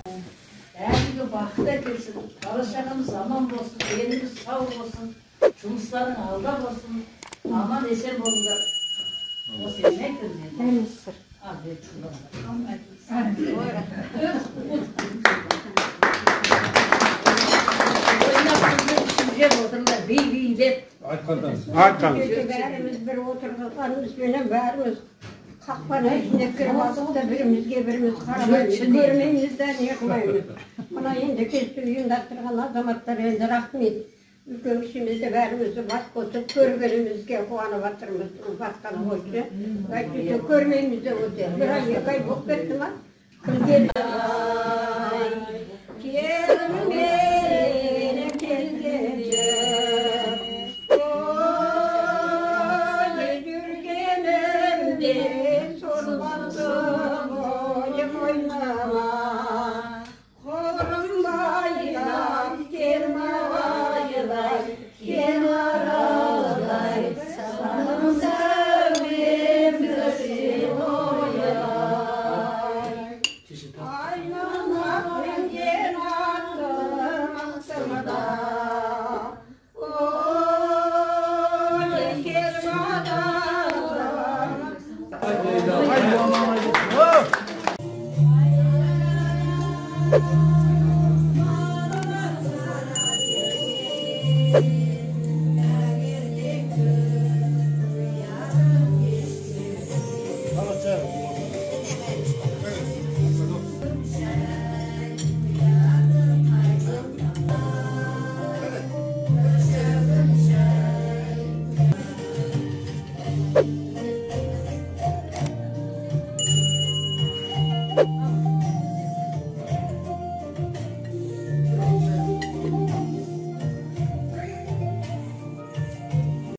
Her vakti geçsin, çalışanımız aman olsun, elimiz sağ olsun, жұмыстарың алда болсын, aman esen болыңдар. Осы не айтты? Мисыр. Бей деп. Айтқандан. Бәріміз бір отырғанымызбенен бәріміз қақпаны ішіне кіріп алдық та біріміз қарамаймыз, көрмейміз де не қылмаймыз. Мына енді келіп ұйымдастырған азаматтар енді рахмет. Үлкен кішімізді бәрімізді бас қосып көргенімізге қуанып жатырмыз. Басқаны қойшы. Әйтпесе көрмейміз де өте. Бір ай, екі ай болып кетті ма? Кім келді? Келдім мені келгенде, ой жүргенімде солмады бойым ойнама. Құрымайам кермағайдай, кен арадай, саным сәулем сен ойнай. Айналмақ менен аттым аңсымда, ой кермағайдай.